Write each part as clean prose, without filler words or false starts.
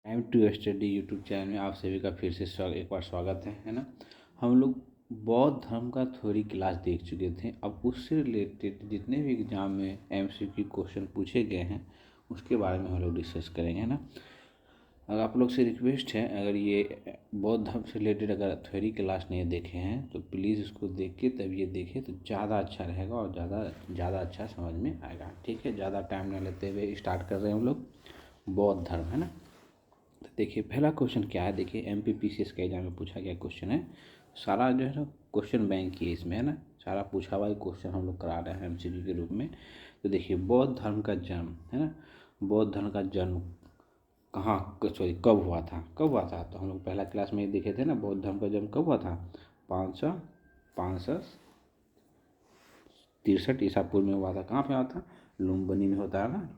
Time to study YouTube channel में आप सभी का फिर से एक बार स्वागत है ना। हम लोग बौद्ध धर्म का थ्योरी क्लास देख चुके थे। अब उससे रिलेटेड जितने भी एग्जाम में एमसीक्यू क्वेश्चन पूछे गए हैं उसके बारे में हम लोग डिस्कस करेंगे, है ना। अगर आप लोग से रिक्वेस्ट है, अगर ये बौद्ध धर्म से रिलेटेड अगर थ्योरी क्लास नहीं देखे हैं तो प्लीज़ इसको देख के तब ये देखें तो ज़्यादा अच्छा रहेगा और ज़्यादा अच्छा समझ में आएगा। ठीक है, ज़्यादा टाइम न लेते हुए स्टार्ट कर रहे हैं हम लोग बौद्ध धर्म, है ना। तो देखिए पहला क्वेश्चन क्या है। देखिए एमपीपीसीएस के एग्जाम में पूछा गया क्वेश्चन है। सारा जो है ना क्वेश्चन बैंक की है इसमें, है ना। सारा पूछा हुआ क्वेश्चन हम लोग करा रहे हैं एमसीक्यू के रूप में। तो देखिए बौद्ध धर्म का जन्म, है ना, बौद्ध धर्म का जन्म कहाँ कब हुआ था, तो हम लोग पहला क्लास में देखे थे ना, बौद्ध धर्म का जन्म कब हुआ था। 563 ईसा पूर्व में हुआ था। कहाँ पे हुआ था? लुम्बिनी में होता है ना,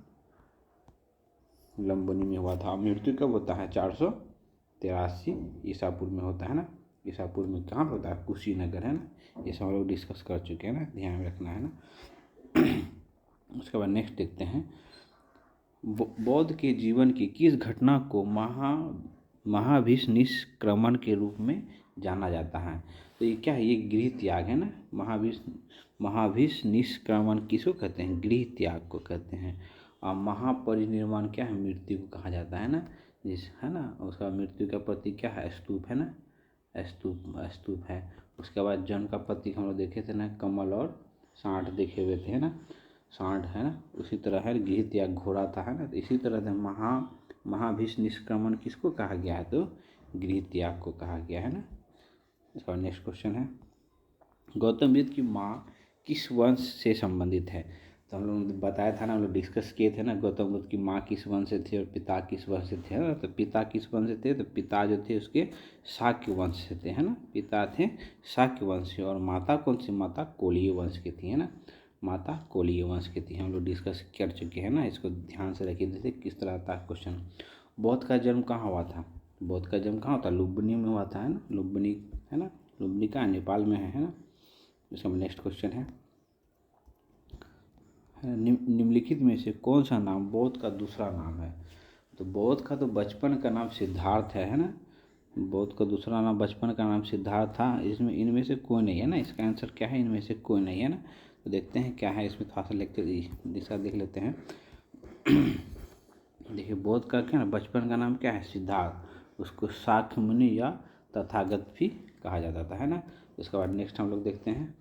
लुम्बिनी में हुआ था। मृत्यु कब होता है? 483 ईसा पूर्व में होता है ना। ईसा पूर्व में कहाँ पे होता है? कुशीनगर, है ना। ये सब हम लोग डिस्कस कर चुके हैं ना, ध्यान में रखना है ना। उसके बाद नेक्स्ट देखते हैं, बौद्ध के जीवन की किस घटना को महाभीष निष्क्रमण के रूप में जाना जाता है? तो ये क्या है? ये गृह त्याग है ना। महाभीष निष्क्रमण किसको कहते हैं? गृह त्याग को कहते हैं। और महापरिनिर्वाण क्या है? मृत्यु को कहा जाता है ना, जिस, है ना। उसका मृत्यु का प्रतीक क्या है? स्तूप, है ना, स्तूप है। उसके बाद जन्म का प्रतीक हम लोग देखे थे ना, कमल और सांड देखे हुए थे, है ना, सांड, है ना। उसी तरह है गृह त्याग, घोड़ा था, है ना। तो इसी तरह से महाभीष निष्क्रमण किसको कहा गया है? तो गृह त्याग को कहा गया है ना। इसका नेक्स्ट क्वेश्चन है, गौतम बुद्ध की माँ किस वंश से संबंधित है? तो हम लोगों ने बताया था ना, हम लोग डिस्कस किए थे ना, गौतम बुद्ध की माँ किस वंश से थे और पिता किस वंश से थे, है ना। तो पिता किस वंश से थे? तो पिता जो थे उसके शाक्य वंश से थे, है ना। पिता थे शाक्य वंश से। और माता कौन सी? माता कोलीय वंश की थी, है ना। माता कोलीय वंश की थी। हम लोग डिस्कस कर चुके हैं ना, इसको ध्यान से रखिए। जैसे किस तरह था क्वेश्चन। बौद्ध का जन्म कहाँ हुआ था? बौद्ध का जन्म कहाँ होता? लुम्बिनी में हुआ था, है ना। लुम्बिनी, है ना, लुम्बिनी का नेपाल में है ना। इसका नेक्स्ट क्वेश्चन है, निम्नलिखित में से कौन सा नाम बौद्ध का दूसरा नाम है? तो बौद्ध का तो बचपन का नाम सिद्धार्थ है ना। बौद्ध का दूसरा नाम बचपन का नाम सिद्धार्थ था। इसमें इनमें से कोई नहीं है ना। इसका आंसर क्या है? इनमें से कोई नहीं है ना। तो देखते हैं क्या है इसमें, थोड़ा सा दिशा देख लेते हैं। देखिए बौद्ध का क्या ना, बचपन का नाम क्या है? सिद्धार्थ। उसको शाक्य मुनि या तथागत भी कहा जाता था, है ना। उसके बाद नेक्स्ट हम लोग देखते हैं,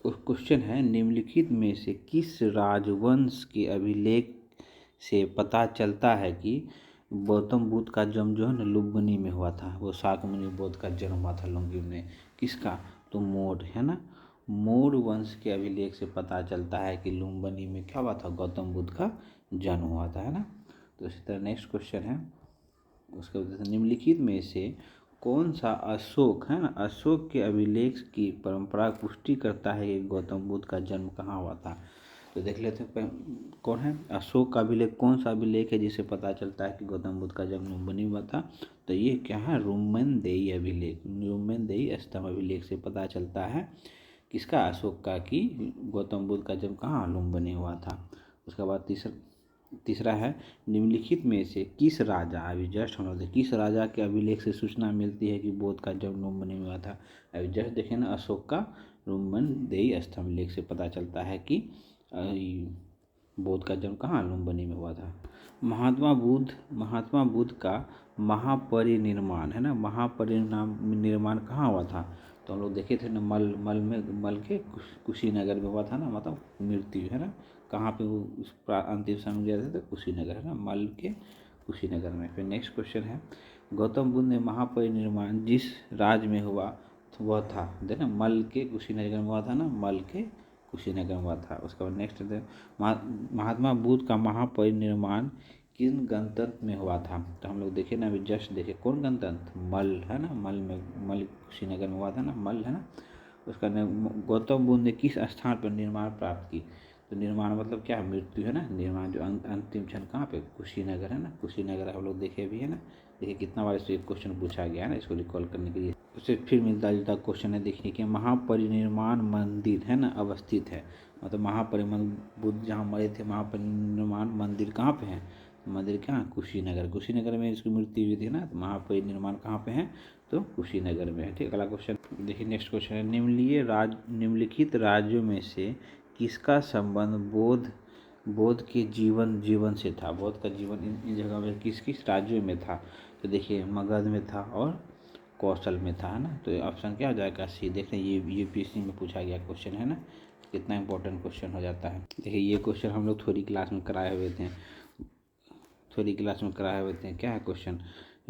क्वेश्चन है, निम्नलिखित में से किस राजवंश के अभिलेख से पता चलता है कि गौतम बुद्ध का जन्म जो है ना लुम्बिनी में हुआ था? वो शाक्य मुनि बौद्ध का जन्म हुआ था लुम्बिनी में। किसका? तो मौर्य, है ना। मौर्य वंश के अभिलेख से पता चलता है कि लुम्बिनी में क्या हुआ था? गौतम बुद्ध का जन्म हुआ था, है ना। तो इसी तरह नेक्स्ट क्वेश्चन है, उसके वजह से निम्नलिखित में से कौन सा अशोक, है ना, अशोक के अभिलेख की परंपरा पुष्टि करता है कि गौतम बुद्ध का जन्म कहाँ हुआ था? तो देख लेते हैं कौन है अशोक का अभिलेख। कौन सा अभिलेख है जिससे पता चलता है कि गौतम बुद्ध का जन्म लुम्बिनी हुआ था? तो ये क्या है? रुम्मनदेही अभिलेख, रुम्मनदेही स्तंभ अभिलेख से पता चलता है किसका? अशोक का, कि गौतम बुद्ध का जन्म कहाँ? लुम्बिनी हुआ था। उसके बाद तीसरा है, निम्नलिखित में से किस राजा, अभी जस्ट हम लोग किस राजा के अभिलेख से सूचना मिलती है कि बौद्ध का जन्म लुम्बिनी में हुआ था? अभी जस्ट देखें ना, अशोक का रुम्मनदेही स्तंभ लेख से पता चलता है कि बौद्ध का जन्म कहाँ? लुम्बिनी में हुआ था। महात्मा बुद्ध का महापरिनिर्वाण, है ना, निर्माण कहाँ हुआ था? तो हम लोग देखे थे ना, मल के कुशीनगर में हुआ था ना, मतलब मृत्यु, है ना। कहाँ पे वो उस अंतिम समय गया था? तो कुशीनगर, है ना, मल के कुशीनगर में। फिर नेक्स्ट क्वेश्चन है, गौतम बुद्ध ने महापरिनिर्वाण जिस राज्य में हुआ वह था? देखना, मल के कुशीनगर में हुआ था ना, मल के कुशीनगर में हुआ था। उसके बाद नेक्स्ट महात्मा बुद्ध का महापरिनिर्वाण किन गणतंत्र में हुआ था? तो हम लोग देखे ना, अभी जस्ट देखे, कौन गणतंत्र? मल, है ना, मल कुशीनगर में हुआ था ना, मल, है ना। उसका गौतम बुद्ध ने किस स्थान पर निर्माण प्राप्त की? तो निर्माण मतलब क्या है? मृत्यु, है ना। निर्माण जो अंतिम क्षण कहाँ पे? कुशीनगर, है ना, कुशीनगर हम लोग देखे भी है ना। देखिए कितना बार इससे क्वेश्चन पूछा गया है ना, इसको रिकॉल करने के लिए। उससे फिर मिलता जुलता क्वेश्चन है, देखिए कि महापरिनिर्वाण मंदिर, है ना, अवस्थित है। मतलब महापरिनिर्वाण बुद्ध जहाँ मरे थे, महापरिनिर्वाण मंदिर कहाँ पे है? मंदिर कहाँ, कुशीनगर। कुशीनगर में इसकी मूर्ति हुई थी ना, तो महापरिनिर्वाण कहाँ पे है, तो कुशीनगर में है। ठीक, अगला क्वेश्चन देखिए। नेक्स्ट क्वेश्चन है, निम्नलिखित राज्यों में से किसका संबंध बोध के जीवन से था। बोध का जीवन इन जगह में किस किस राज्यों में था, तो देखिए मगध में था और कौशल में था, है ना। तो ऑप्शन क्या हो जाएगा, सी। देख रहे हैं ये यूपीएससी में पूछा गया क्वेश्चन है ना, कितना इंपॉर्टेंट क्वेश्चन हो जाता है। देखिए ये क्वेश्चन हम लोग थोड़ी क्लास में कराए हुए थे, क्या है क्वेश्चन,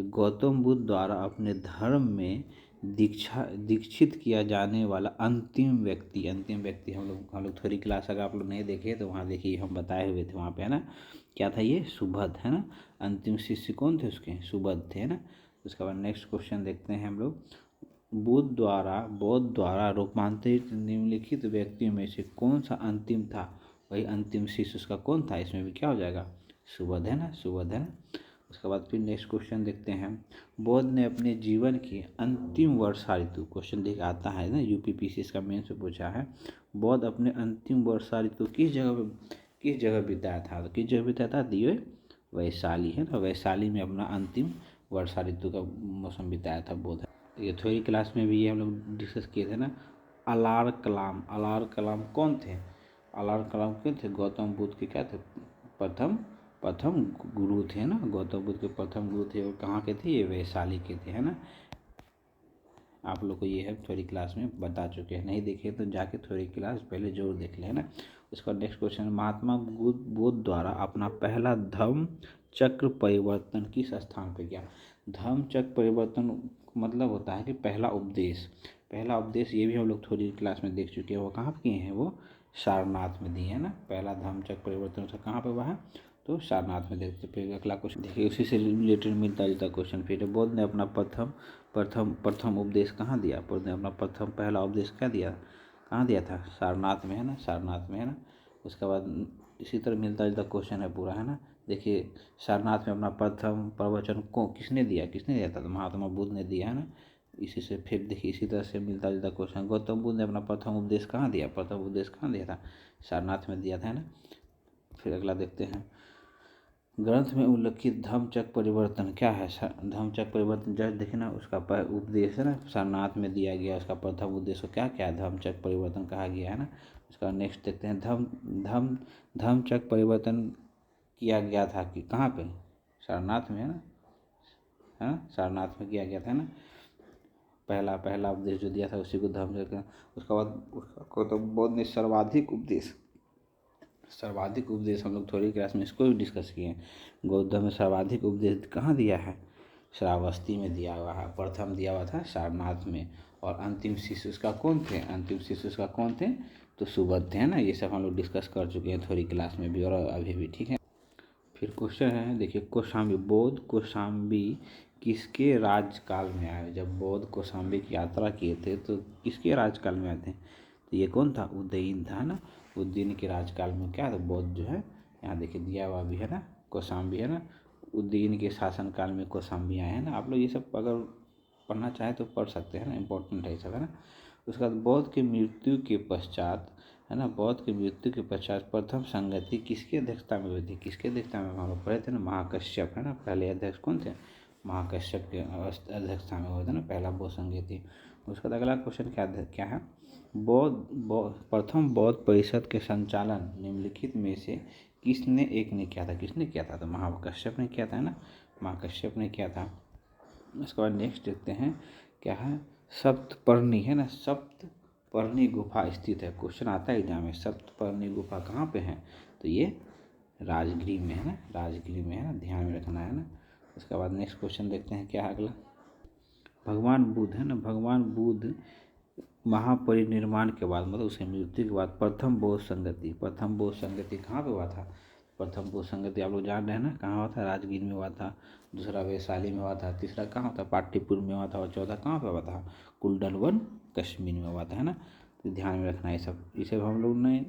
गौतम बुद्ध द्वारा अपने धर्म में दीक्षित किया जाने वाला अंतिम व्यक्ति हम लोग थोड़ी क्लास अगर आप लोग नहीं देखे तो वहाँ देखिए, हम बताए हुए थे वहाँ पे, है ना। क्या था ये, सुबध, है ना। अंतिम शिष्य कौन थे उसके, सुबध थे, है ना। उसके बाद नेक्स्ट क्वेश्चन देखते हैं हम लोग। बौद्ध द्वारा रूपांतरित निम्नलिखित व्यक्तियों में से कौन सा अंतिम था, वही अंतिम शिष्य उसका कौन था, इसमें भी क्या हो जाएगा, सुबध, है ना, सुबध, है ना। उसके बाद फिर नेक्स्ट क्वेश्चन देखते हैं। बौद्ध ने अपने जीवन की अंतिम वर्षा ऋतु, क्वेश्चन देख आता है ना, यूपीपीसी इसका मेन से पूछा है। बौद्ध अपने अंतिम वर्षा ऋतु किस जगह बिताया था, तो किस जगह बिताया था, दिए वैशाली, है ना। वैशाली में अपना अंतिम वर्षा ऋतु का मौसम बिताया था बौद्ध। ये थ्योरी क्लास में भी ये हम लोग डिस्कस किए थे ना। अलार कलाम कौन थे, अलार कलाम क्यों थे, गौतम बुद्ध के क्या थे, प्रथम गुरु थे ना। गौतम बुद्ध के प्रथम गुरु थे, और कहाँ के थे, ये वैशाली के थे, है ना। आप लोग को ये है थ्योरी क्लास में बता चुके हैं, नहीं देखे तो जाके थ्योरी क्लास पहले जरूर देख लें, है ना। उसका नेक्स्ट क्वेश्चन, महात्मा बुद्ध द्वारा अपना पहला धम्म चक्र परिवर्तन किस स्थान पर किया। धम्म चक्र परिवर्तन मतलब होता है कि पहला उपदेश ये भी हम लोग थोड़ी क्लास में देख चुके हैं। वो कहाँ पर किए हैं, वो सारनाथ में दिए हैं ना। पहला धम्म चक्र परिवर्तन उसका कहाँ पे हुआ है, तो सारनाथ में। देखते फिर अगला क्वेश्चन देखिए, उसी से रिलेटेड मिलता जुलता क्वेश्चन। फिर बौद्ध ने अपना प्रथम उपदेश कहाँ दिया, बौद्ध ने अपना पहला उपदेश क्या दिया, कहाँ दिया था, सारनाथ में, है ना, सारनाथ में, है ना। उसके बाद इसी तरह मिलता जुलता क्वेश्चन है पूरा, है ना। देखिए सारनाथ में अपना प्रथम प्रवचन को किसने दिया था, तो महात्मा बुद्ध ने दिया, है ना। इसी से फिर देखिए इसी तरह से मिलता जुलता क्वेश्चन, गौतम बुद्ध ने अपना प्रथम उपदेश कहाँ दिया, था, सारनाथ में दिया था, है ना। फिर अगला देखते हैं, ग्रंथ में उल्लिखित धम्मचक्र परिवर्तन क्या है, धम्मचक्र परिवर्तन जस्ट देखे ना, उसका उपदेश है ना, सारनाथ में दिया गया। उसका प्रथम उद्देश्य क्या क्या है, धम्मचक्र परिवर्तन कहा गया, है ना। उसका नेक्स्ट देखते हैं, धम्मचक्र परिवर्तन किया गया था कि कहाँ पे, सारनाथ में, है ना, सारनाथ में किया गया था, है ना। पहला उपदेश जो दिया था उसी को धम्मचक्र। उसके बाद उसका तो बौद्ध ने सर्वाधिक उपदेश हम लोग थोड़ी क्लास में इसको भी डिस्कस किए हैं। गौतम में सर्वाधिक उपदेश कहाँ दिया है, श्रावस्ती में दिया हुआ है। प्रथम दिया हुआ था सारनाथ में, और अंतिम शिष्य उसका कौन थे, तो सुबध थे, है ना। ये सब हम लोग डिस्कस कर चुके हैं थोड़ी क्लास में भी और अभी भी, ठीक है। फिर क्वेश्चन है देखिए, कौशाम्बी किसके राज्यकाल में आए। जब बौद्ध कौशाम्बी की यात्रा किए थे तो किसके राज्यकाल में आए थे, तो ये कौन था, उदयन था ना। उदयन के राज्यकाल में क्या था, बौद्ध जो है, यहाँ देखिए दिया हुआ भी है ना, कौशाम्बी, है ना। उदयन के शासनकाल में कौशाम्बी आए हैं ना। आप लोग ये सब अगर पढ़ना चाहें तो पढ़ सकते हैं ना, इम्पोर्टेंट है ये सब, है ना। उसके बाद बौद्ध की मृत्यु के पश्चात, है ना, प्रथम संगति किसकी अध्यक्षता में हुई थी, हम लोग पढ़े थे ना, महाकश्यप, है ना। पहले अध्यक्ष कौन थे, महाकश्यप के अध्यक्षता में हुआ था ना पहला बौद्ध संगति। उसका अगला क्वेश्चन क्या है, प्रथम बौद्ध परिषद के संचालन निम्नलिखित में से किसने किया था, तो महाकश्यप ने किया था, है ना, महाकश्यप ने किया था। उसके बाद नेक्स्ट देखते हैं क्या है, सप्तपर्णी, है ना, सप्तपर्णी गुफा स्थित है। क्वेश्चन आता है एग्जाम में, सप्तपर्णी गुफा कहाँ पे है, तो ये राजगीर में, है ना, ध्यान में रखना है ना। उसके बाद नेक्स्ट क्वेश्चन देखते हैं क्या है अगला, भगवान बुद्ध महापरिनिर्वाण के बाद, मतलब उसके मृत्यु के बाद प्रथम बौद्ध संगति कहाँ पे हुआ था। प्रथम बौद्ध संगति आप लोग जान रहे हैं ना, कहाँ हुआ था, राजगीर में हुआ था। दूसरा वैशाली में हुआ था। तीसरा कहाँ हुआ था, पाटलिपुत्र में हुआ था। और चौथा कहाँ पे हुआ था, कुंडलवन कश्मीर में हुआ था, है ना। तो ध्यान में रखना ये सब हम लोग ने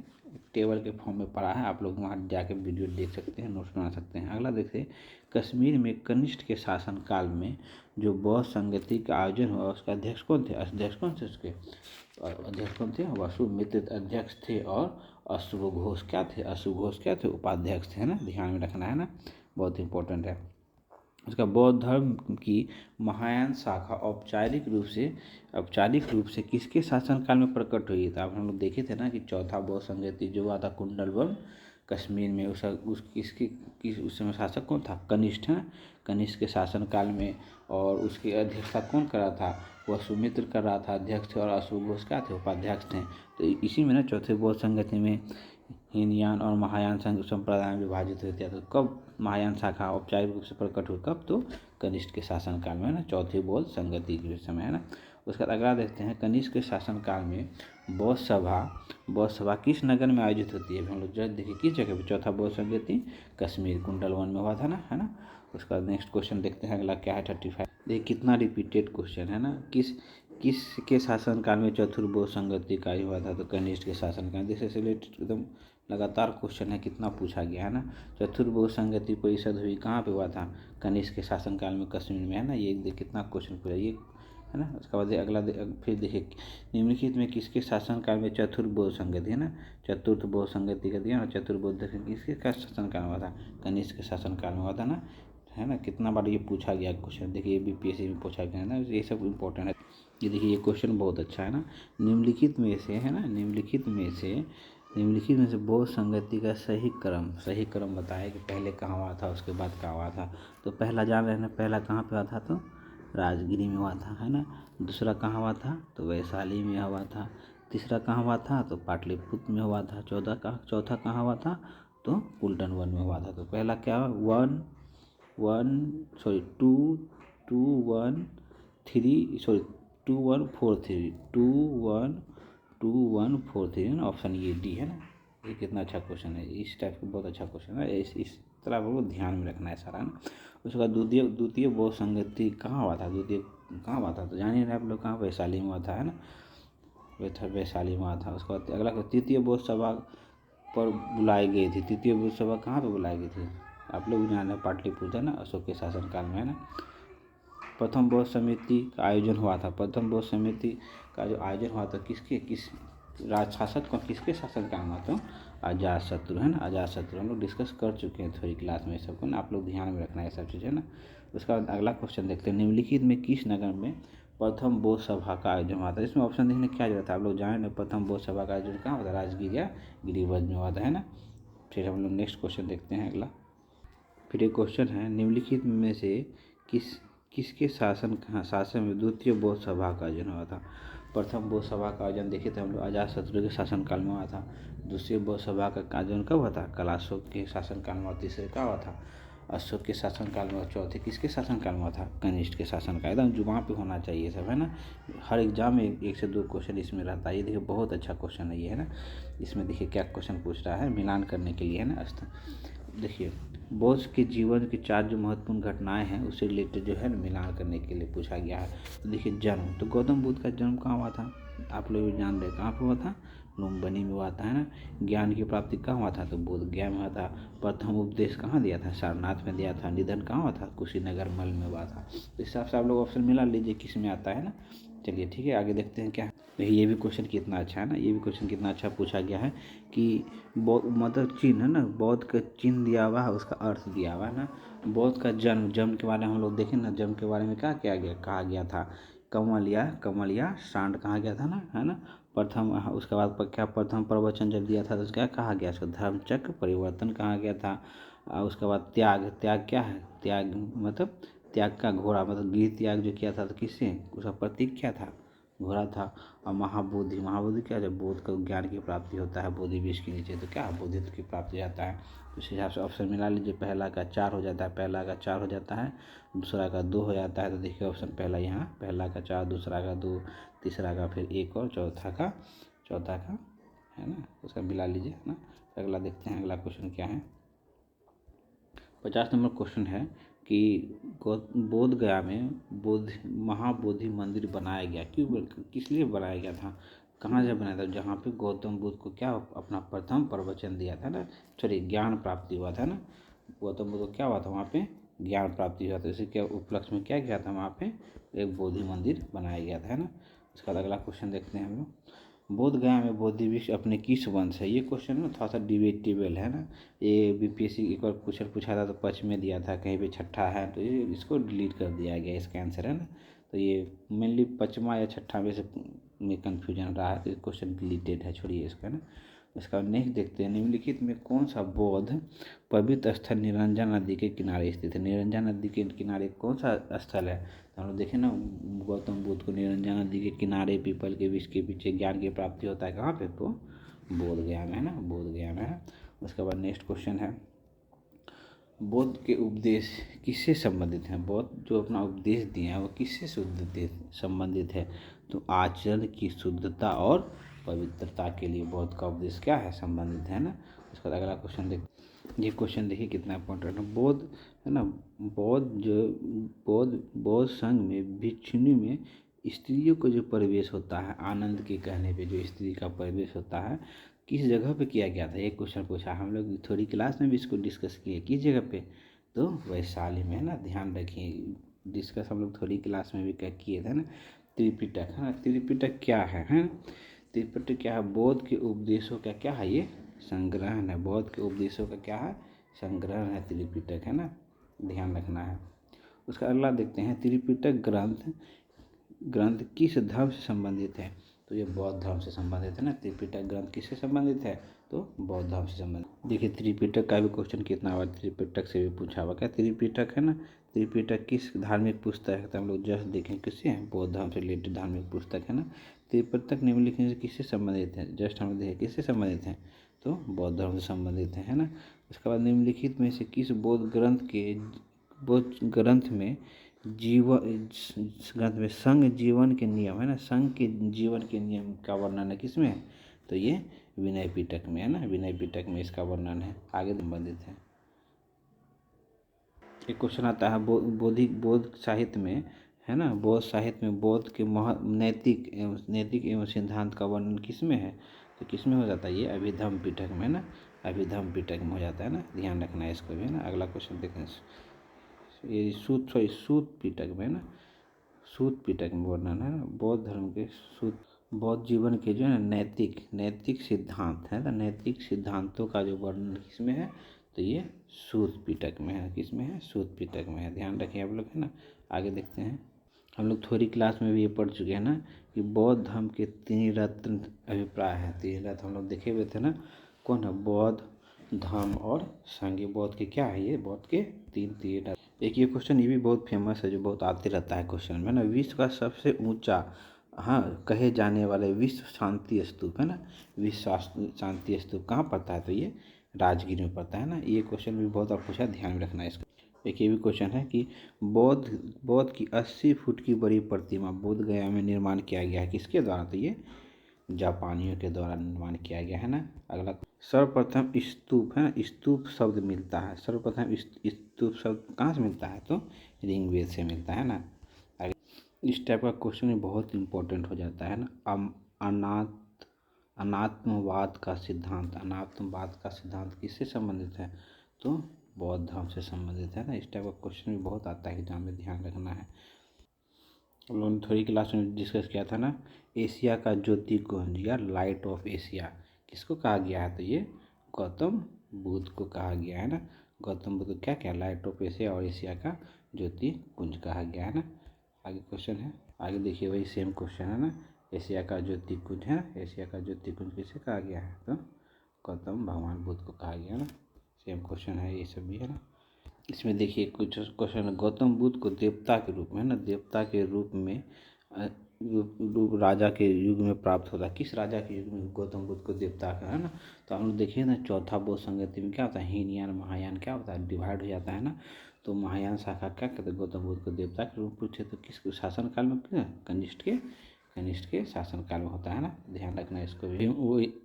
टेबल के फॉर्म में पढ़ा है। आप लोग वहाँ जाके वीडियो देख सकते हैं, नोट्स बना सकते हैं। अगला देखते हैं, कश्मीर में कनिष्ठ के शासनकाल में जो बौद्ध संगति का आयोजन हुआ उसका अध्यक्ष कौन थे, उसके अध्यक्ष कौन थे, वसुमित्र अध्यक्ष थे, और अश्वघोष क्या थे, उपाध्यक्ष थे, है ना, ध्यान में रखना है ना। बहुत इंपॉर्टेंट है। उसका बौद्ध धर्म की महायान शाखा औपचारिक रूप से किसके शासनकाल में प्रकट हुई? तो आप हम लोग देखे थे ना कि चौथा बौद्ध संगति जो हुआ था कुंडलवन कश्मीर में, उस समय शासक कौन था? कनिष्ठ है। कनिष्ठ के शासनकाल में, और उसकी अध्यक्षता कौन कर रहा था? वह सुमित्र कर रहा था अध्यक्ष, और अशोक घोष क्या थे? उपाध्यक्ष थे। तो इसी में ना चौथे बौद्ध संगति में हीनयान और महायान संप्रदाय में विभाजित हुए थे। तो कब महायान शाखा औपचारिक रूप से प्रकट हुई? कब? तो कनिष्ठ के शासनकाल में, है ना, चौथी बौद्ध संगति के समय, है ना। उसका अगला देखते हैं, कनिष्ठ के शासनकाल में बौद्ध सभा किस नगर में आयोजित होती है? हम लोग जज देखिए किस जगह पे? चौथा बौद्ध संगति कश्मीर कुंडलवन में हुआ था ना, है ना। उसका नेक्स्ट क्वेश्चन देखते हैं, अगला क्या है 35। देखिए कितना रिपीटेड क्वेश्चन है ना। किस के शासनकाल में चतुर्थ बौद्ध संगति का हुआ था? तो कनिष्ठ के शासनकाल। जैसे रिलेटेड एकदम लगातार क्वेश्चन है, कितना पूछा गया है ना। चतुर्थ बौद्ध संगति परिषद हुई कहाँ पे हुआ था? कनिष्ठ के शासनकाल में कश्मीर में, है ना। ये कितना क्वेश्चन पूछा ये, है ना। उसके बाद अगला फिर देखिए, निम्नलिखित में किसके शासनकाल में चतुर्थ बौद्ध संगति, है ना, चतुर्थ बौद्ध संगति का दिया ना। चतुर्थ बौद्ध किसके का शासनकाल में हुआ था? कनिष्ठ के शासनकाल में हुआ था ना, है ना। कितना बार ये पूछा गया क्वेश्चन, देखिए बीपीएससी में पूछा गया है ना, ये सब इम्पोर्टेंट है। ये देखिए ये क्वेश्चन बहुत अच्छा है ना। निम्नलिखित में से, है ना, निम्नलिखित में से बौद्ध संगति का सही क्रम बताया कि पहले कहाँ हुआ था, उसके बाद कहाँ हुआ था। तो पहला जान रहे हैं, पहला कहाँ पे हुआ था? तो राजगिरी में हुआ था, है ना। दूसरा कहाँ हुआ था? तो वैशाली में हुआ था। तीसरा कहाँ हुआ था? तो पाटलिपुत्र में हुआ था। चौथा कहाँ हुआ था? तो कुल्टन वन में हुआ था। तो पहला क्या हुआ? 2143 है ना। ऑप्शन ये डी है ना। ये कितना अच्छा क्वेश्चन है, इस टाइप का बहुत अच्छा क्वेश्चन है। इस तरह आप लोगों को ध्यान में रखना है सारा ना। उसके बाद द्वितीय बौद्ध संगति कहाँ हुआ था? कहाँ हुआ था? तो जानिए ना आप लोग, कहाँ? वैशाली में हुआ था, है ना। वैशाली में हुआ था। उसके बाद अगला तृतीय बौद्ध सभा पर बुलाई गई थी। तृतीय बौद्ध सभा कहाँ पे बुलाई गई थी? आप लोग जाना है, पाटलिपुत्र, है ना, अशोक के शासनकाल में, है ना। प्रथम बौद्ध समिति का आयोजन हुआ था। प्रथम बौद्ध समिति का जो आयोजन हुआ था किस शासक को, किसके शासनकाल में हुआ था? अजातशत्रु, है ना। अजातशत्रु हम लोग डिस्कस कर चुके हैं थोड़ी क्लास में, सबको ना आप लोग ध्यान में रखना है सब चीज़, है ना। उसका बाद अगला क्वेश्चन देखते हैं, निम्नलिखित में किस नगर में प्रथम बौद्ध सभा का आयोजन हुआ था? इसमें ऑप्शन देखने क्या जरूरत है, आप लोग जाने प्रथम बौद्ध सभा का आयोजन कहाँ हुआ था? राजगीर या गिरिवज में हुआ था, है ना। फिर हम लोग नेक्स्ट क्वेश्चन देखते हैं अगला। फिर एक क्वेश्चन है, निम्नलिखित में से किसके शासन में द्वितीय बौद्ध सभा का आयोजन हुआ था? प्रथम बौद्ध सभा का आयोजन देखे थे हम लोग अजातशत्रु के शासनकाल में हुआ था। दूसरी बौद्ध सभा का आयोजन कब हुआ था? कलाशोक के शासनकाल में। तीसरे का हुआ था? अशोक के शासनकाल में। चौथे किसके शासनकाल में हुआ था? कनिष्ठ के शासनकाल। एकदम जुबान पे होना चाहिए सब, है ना। हर एग्जाम में 1 से 2 क्वेश्चन इसमें रहता है। ये देखिए बहुत अच्छा क्वेश्चन है ये, है ना। इसमें देखिए क्या क्वेश्चन पूछ रहा है, मिलान करने के लिए, है ना। देखिए बौद्ध के जीवन की 4 जो महत्वपूर्ण घटनाएं हैं उससे रिलेटेड जो है ना मिलान करने के लिए पूछा गया है। तो देखिए जन्म, तो गौतम बुद्ध का जन्म कहाँ हुआ था? आप लोग भी जान रहे कहाँ पे हुआ था? लुम्बिनी में हुआ था, है ना। ज्ञान की प्राप्ति कहाँ हुआ था? तो बोध गया में हुआ था। प्रथम उपदेश कहाँ दिया था? सारनाथ में दिया था। निधन कहाँ हुआ था? कुशीनगर मल में हुआ था। तो इस हिसाब से आप लोग ऑप्शन मिला लीजिए किस में आता है ना। चलिए ठीक है, आगे देखते हैं क्या है। देखिए ये भी क्वेश्चन कितना अच्छा है ना, ये भी क्वेश्चन कितना अच्छा पूछा गया है कि मतलब चिन्ह है ना, बौद्ध का चिन्ह दिया हुआ है, उसका अर्थ दिया हुआ है ना। बौद्ध का जन्म के बारे में हम लोग देखें ना, जन्म के बारे में क्या किया गया, कहा गया था? कमल या सांड कहा गया था ना, है ना। प्रथम, उसके बाद क्या प्रथम प्रवचन जब दिया था तो क्या कहा गया? उसको धर्मचक्र परिवर्तन कहा गया था। उसके बाद त्याग क्या है? त्याग मतलब त्याग का घोड़ा, मतलब गृह त्याग जो किया था तो किससे? उसका प्रतीक क्या था? घोड़ा था। और महाबोधि क्या है? बोध का ज्ञान की प्राप्ति होता है बोधि वृक्ष के नीचे, तो क्या बोधित्व की प्राप्ति जाता है। तो इस हिसाब से ऑप्शन मिला लीजिए, पहला का 4 हो जाता है, दूसरा का 2 हो जाता है। तो देखिए ऑप्शन पहला यहाँ, पहला का 4, दूसरा का 2, तीसरा का फिर 1 और चौथा का है ना, उसका मिला लीजिए, है ना। अगला देखते हैं, अगला क्वेश्चन क्या है। 50 नंबर क्वेश्चन है कि बोध गया में महाबोधि मंदिर बनाया गया, क्यों, किस लिए बनाया गया था? कहाँ से बनाया था? जहाँ पे गौतम बुद्ध को क्या अपना प्रथम प्रवचन दिया था ना, सॉरी ज्ञान प्राप्ति हुआ था ना। गौतम बुद्ध को क्या हुआ था वहाँ पे? ज्ञान प्राप्ति हुआ था। इसी के उपलक्ष्य में क्या किया था? वहाँ पे एक बोधि मंदिर बनाया गया था, है ना। उसका अगला क्वेश्चन देखते हैं हम लोग। बोध गया में बोधि वृक्ष अपने किस वंश है? ये क्वेश्चन ना थोड़ा सा डिबेटेबल है ना। ये बीपीएससी एक बार क्वेश्चन पूछा था तो 5 में दिया था, कहीं पे छठा है, तो ये इसको डिलीट कर दिया गया, इसका आंसर है ना। तो ये मेनली 5वां या छठा में से में कन्फ्यूजन रहा है, तो ये क्वेश्चन डिलीटेड है, छोड़िए इसका ना। इसका नेक्स्ट देखते हैं, निम्नलिखित में कौन सा बौद्ध पवित्र स्थल निरंजन नदी के किनारे स्थित है? निरंजन नदी के किनारे कौन सा स्थल है? तो हम लोग देखें ना, गौतम बुद्ध को निरंजन नदी के किनारे पीपल के वृक्ष के पीछे ज्ञान की प्राप्ति होता है, कहाँ पे? तो बोध गया में है ना, बोध गया में है। उसके बाद नेक्स्ट क्वेश्चन है, बौद्ध के उपदेश किससे संबंधित हैं? बौद्ध जो अपना उपदेश दिए हैं वो किससे संबंधित है? तो आचरण की शुद्धता और पवित्रता के लिए बौद्ध का उपदेश क्या है? संबंधित है ना। उसका अगला क्वेश्चन ये क्वेश्चन देखिए कितना इंपॉर्टेंट है। बौद्ध है ना, बौद्ध संघ में भिक्षुणी में स्त्रियों को जो प्रवेश होता है, आनंद के कहने पे जो स्त्री का प्रवेश होता है, किस जगह पे किया गया था? एक क्वेश्चन पूछा, हम लोग थोड़ी क्लास में भी इसको डिस्कस किए, किस जगह पे? तो वैशाली में है ना, ध्यान रखिए, डिस्कस हम लोग थोड़ी क्लास में भी किए थे ना। त्रिपिटक है ना, त्रिपिटक क्या है? त्रिपिटक क्या है? बौद्ध के उपदेशों का क्या है? ये संग्रहण है। बौद्ध के उपदेशों का क्या है? संग्रहण है त्रिपिटक, है ना, ध्यान रखना है। उसका अगला देखते हैं, त्रिपिटक ग्रंथ किस धर्म से संबंधित है? तो ये बौद्ध धर्म से संबंधित है ना। त्रिपिटक ग्रंथ किससे संबंधित है? तो बौद्ध धर्म से संबंधित। देखिए त्रिपिटक का भी क्वेश्चन कितना बार त्रिपिटक से भी पूछा हुआ, क्या त्रिपिटक है ना, त्रिपिटक किस धार्मिक पुस्तक है? तो हम लोग जस्ट देखें किससे है, बौद्ध धर्म से रिलेटेड धार्मिक पुस्तक है ना। त्रिपिटक निम्नलिखित से किससे संबंधित है? जस्ट हम लोग देखें किससे संबंधित है, तो बौद्ध धर्म से संबंधित है ना। उसके बाद निम्नलिखित में से किस बौद्ध ग्रंथ में ग्रंथ में संघ जीवन के नियम है ना, संघ के जीवन के नियम का वर्णन है किसमें है? तो ये विनय पिटक में है ना, विनय पिटक में इसका वर्णन है, आगे संबंधित है। एक क्वेश्चन आता है बौद्ध साहित्य में है ना, बौद्ध साहित्य में बौद्ध के नैतिक एवं सिद्धांत का वर्णन किसमें है? तो किसमें हो जाता है? ये अभिधम्म पिटक में है ना, अभिधम्म पिटक में हो जाता है ना, ध्यान रखना है इसको भी है ना। अगला क्वेश्चन देखें, ये सूत पिटक में है ना, सूत पिटक में वर्णन है ना, बौद्ध धर्म के बौद्ध जीवन के जो है नैतिक सिद्धांत है ना, नैतिक सिद्धांतों का जो वर्णन किसमें है? तो ये सूत पिटक में है, किसमें है? सूत पिटक में है, ध्यान रखें आप लोग है ना। आगे देखते हैं, हम लोग थोड़ी क्लास में भी ये पढ़ चुके हैं ना कि बौद्ध धर्म के 3 रत्न अभिप्राय है। 3 रत्न हम लोग देखे हुए थे ना, कौन है? बौद्ध, धर्म और संघ। बौद्ध के क्या है? ये बौद्ध के 3 रत्न। एक ये क्वेश्चन ये भी बहुत फेमस है, जो बहुत आते रहता है क्वेश्चन में ना, विश्व का सबसे ऊंचा कहे जाने वाले विश्व शांति स्तूप है ना, विश्व शांति स्तूप कहाँ पड़ता है? तो ये राजगीर में पड़ता है ना। ये क्वेश्चन भी बहुत आप पूछा, ध्यान में रखना है इसका। एक ये भी क्वेश्चन है कि बौद्ध की 80 फुट की बड़ी प्रतिमा बोध गया में निर्माण किया गया है, किसके द्वारा? तो ये जापानियों के द्वारा निर्माण किया गया है ना। अगला, सर्वप्रथम स्तूप है ना, स्तूप शब्द मिलता है, सर्वप्रथम स्तूप शब्द कहाँ से मिलता है? तो ऋग्वेद से मिलता है ना। इस टाइप का क्वेश्चन बहुत इंपॉर्टेंट हो जाता है ना। अनात्मवाद का सिद्धांत किससे संबंधित है? तो बौद्ध धर्म से संबंधित है ना। इस टाइप का क्वेश्चन भी बहुत आता है एग्जाम में, ध्यान रखना है। हम लोगों ने थोड़ी क्लास में डिस्कस किया था ना, एशिया का ज्योतिर्पुंज या लाइट ऑफ एशिया किसको कहा गया है? तो ये गौतम बुद्ध को कहा गया है ना। गौतम बुद्ध क्या क्या? लाइट ऑफ एशिया और एशिया का ज्योतिर्पुंज कहा गया है ना। आगे क्वेश्चन है, आगे देखिए वही सेम क्वेश्चन है ना, एशिया का ज्योतिर्पुंज है, एशिया का ज्योतिर्पुंज किसे कहा गया है? तो गौतम भगवान बुद्ध को कहा गया है ना। सेम क्वेश्चन है, ये सब भी है ना। इसमें देखिए कुछ क्वेश्चन, गौतम बुद्ध को देवता के रूप में है ना, देवता के रूप में राजा के युग में प्राप्त होता है। किस राजा के युग में गौतम बुद्ध को देवता का है ना? तो हम लोग देखिए ना, चौथा बौद्ध संगति में क्या होता है? हीनयान महायान क्या होता है? डिवाइड हो जाता है ना। तो महायान शाखा क्या कहते हैं? गौतम बुद्ध को देवता के रूप में पूछे तो किस शासन काल में? कनिष्ठ के शासन काल में होता है ना, ध्यान रखना इसको भी।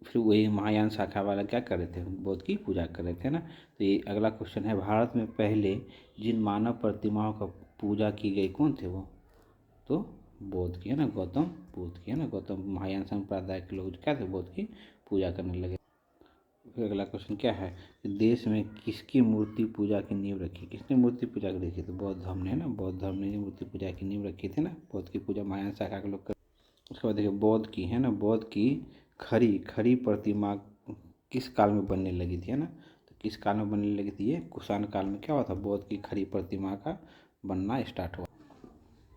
फिर वही महायान शाखा वाला क्या कर रहे थे? बुद्ध की पूजा कर रहे थे ना। तो ये अगला क्वेश्चन है, भारत में पहले जिन मानव प्रतिमाओं का पूजा की गई कौन थे वो? तो बौद्ध की है ना, गौतम बुद्ध की है ना। गौतम महायान संप्रदाय के लोग क्या थे? बौद्ध की पूजा करने लगे। फिर अगला क्वेश्चन क्या है, देश में किसकी मूर्ति पूजा की नींव रखी? किसने मूर्ति पूजा की रखी? तो बौद्ध धर्म ने है ना, बौद्ध धर्म ने मूर्ति पूजा की नींव रखी थी ना। बौद्ध की पूजा महायान शाखा के लोग कर। उसके बाद देखिए बौद्ध की है ना, बौद्ध की खड़ी खड़ी प्रतिमा किस काल में बनने लगी थी, है ना। तो किस काल में बनने लगी थी, ये कुषाण काल में क्या हुआ था, बौद्ध की खड़ी प्रतिमा का बनना स्टार्ट हुआ।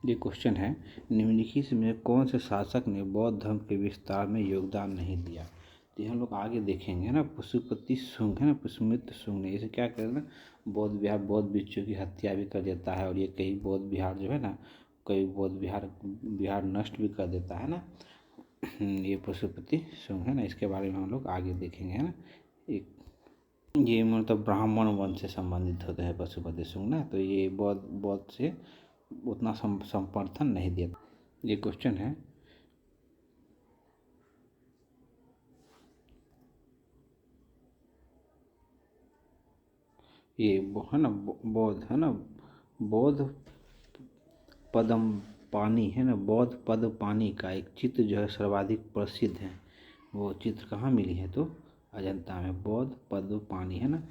ये क्वेश्चन है, निम्नलिखित में कौन से शासक ने बौद्ध धर्म के विस्तार में योगदान नहीं दिया। तो ये हम लोग आगे देखेंगे, है ना। पशुपति शुंग, है ना, पुष्यमित्र शुंग ने इसे क्या कर ना, बौद्ध विहार, बौद्ध भिक्षुओं की हत्या भी कर देता है, और ये कई बौद्ध विहार जो है ना, कई बौद्ध विहार नष्ट भी कर देता है ना। ये पशुपति शुंग है ना, इसके बारे में हम लोग आगे देखेंगे, है ना। एक ये मतलब ब्राह्मण वंश से संबंधित होते हैं पशुपति शुंग ना, तो ये बौद्ध से उतना समर्थन नहीं दिया। ये क्वेश्चन है, ये है ना बौद्ध, है ना, बौद्ध पदमपानी, है ना, बौद्ध पदपानी का एक चित्र जो है सर्वाधिक प्रसिद्ध है। वो चित्र कहाँ मिली है, तो अजंता में बौद्ध पदपानी, है ना।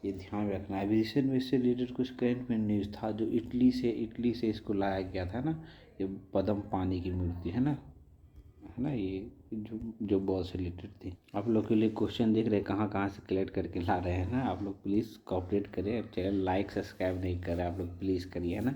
ये ध्यान में रखना है। अभी रिसेंट में इससे रिलेटेड कुछ करंट में न्यूज़ था, जो इटली से इसको लाया गया था ना, ये पदमपानी की मूर्ति, है ना, ये जो बौद्ध से रिलेटेड थी। आप लोग के लिए क्वेश्चन देख रहे हैं कहाँ कहाँ से कलेक्ट करके ला रहे हैं ना, आप लोग प्लीज़ कोऑपरेट करें। चैनल लाइक सब्सक्राइब नहीं कर रहे आप लोग, प्लीज़ करिए, है ना।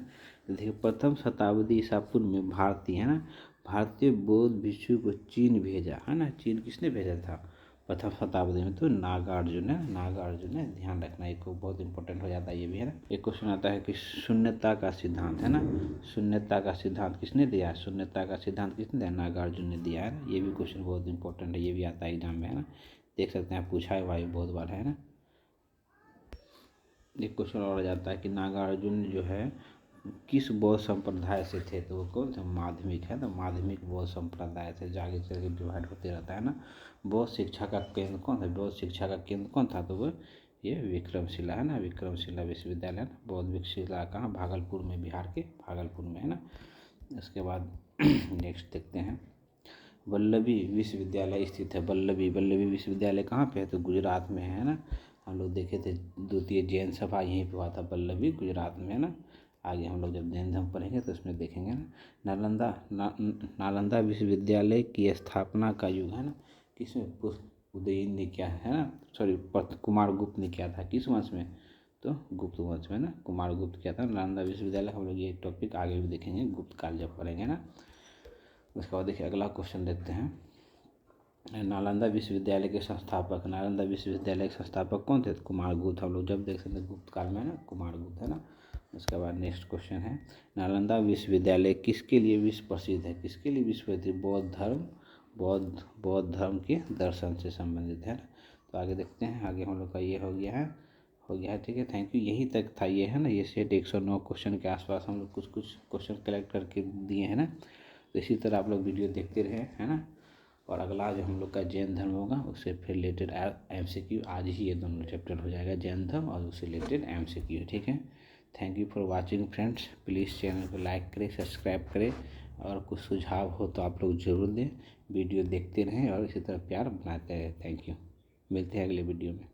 तो देखिए, प्रथम शताब्दी ईसा पूर्व में भारतीय, है ना, भारतीय बौद्ध भिक्षु को चीन भेजा, है ना। चीन किसने भेजा था प्रथम शताब्दी में, तो नागार्जुन है, नागार्जुन है। ध्यान रखना, एक को बहुत इंपॉर्टेंट हो जाता है ये भी, है ना। एक क्वेश्चन आता है कि शून्यता का सिद्धांत, है ना, शून्यता का सिद्धांत किसने दिया, शून्यता का सिद्धांत किसने दिया, नागार्जुन ने दिया, है ना। ये भी क्वेश्चन बहुत इंपॉर्टेंट है, ये भी आता है एग्जाम में, है ना। देख सकते हैं, पूछा है भाई बहुत बार, है ना। एक क्वेश्चन और आ जाता है कि नागार्जुन जो है किस बौद्ध संप्रदाय से थे, तो वो कौन थे, माध्यमिक, है ना, माध्यमिक बौद्ध संप्रदाय से आगे चल के डिवाइड होते रहता है ना। बौद्ध शिक्षा का केंद्र कौन था, बौद्ध शिक्षा का केंद्र कौन था, तो वो ये विक्रमशिला, है ना, विक्रमशिला विश्वविद्यालय, है ना। बौद्ध विक्रमशिला कहाँ, भागलपुर में, बिहार के भागलपुर में, है ना। उसके बाद नेक्स्ट देखते हैं, वल्लभी विश्वविद्यालय स्थित है, वल्लभी विश्वविद्यालय कहाँ पे है, तो गुजरात में है ना। हम लोग देखे थे द्वितीय जैन सभा यहीं पे हुआ था, वल्लभी गुजरात में, है ना। आगे हम लोग जब जैन धर्म पढ़ेंगे तो उसमें देखेंगे ना। नालंदा विश्वविद्यालय की स्थापना का युग, है ना, किसमें, उदयन ने किया, है ना, सॉरी कुमारगुप्त ने किया था, किस वंश में, तो गुप्त वंश में ना, कुमारगुप्त किया था नालंदा विश्वविद्यालय। हम लोग ये टॉपिक आगे भी देखेंगे गुप्त काल जब पढ़ेंगे ना। उसके बाद देखिए अगला क्वेश्चन देखते हैं, नालंदा विश्वविद्यालय के संस्थापक, नालंदा विश्वविद्यालय के संस्थापक कौन थे, कुमारगुप्त। हम लोग जब देख सकते हैं गुप्त काल में, है ना, कुमारगुप्त, है ना। उसके बाद नेक्स्ट क्वेश्चन है, नालंदा विश्वविद्यालय किसके लिए विश्व प्रसिद्ध है, किसके लिए विश्व प्रसिद्ध, बौद्ध धर्म के दर्शन से संबंधित है ना। तो आगे देखते हैं, आगे हम लोग का ये हो गया है, ठीक है, थैंक यू। यहीं तक था ये, है ना, ये सेट 109 क्वेश्चन के आसपास हम लोग कुछ क्वेश्चन कलेक्ट करके दिए हैं ना। तो इसी तरह आप लोग वीडियो देखते रहे, है ना। और अगला जो हम लोग का जैन धर्म होगा उससे फिर रिलेटेड MCQ, आज ही ये दोनों चैप्टर हो जाएगा, जैन धर्म और उससे रिलेटेड MCQ, ठीक है। Thank you for watching friends, please channel को लाइक करें, सब्सक्राइब करें, और कुछ सुझाव हो तो आप लोग ज़रूर दें। वीडियो देखते रहें और इसी तरह प्यार बनाते रहें। थैंक यू, मिलते हैं अगले वीडियो में।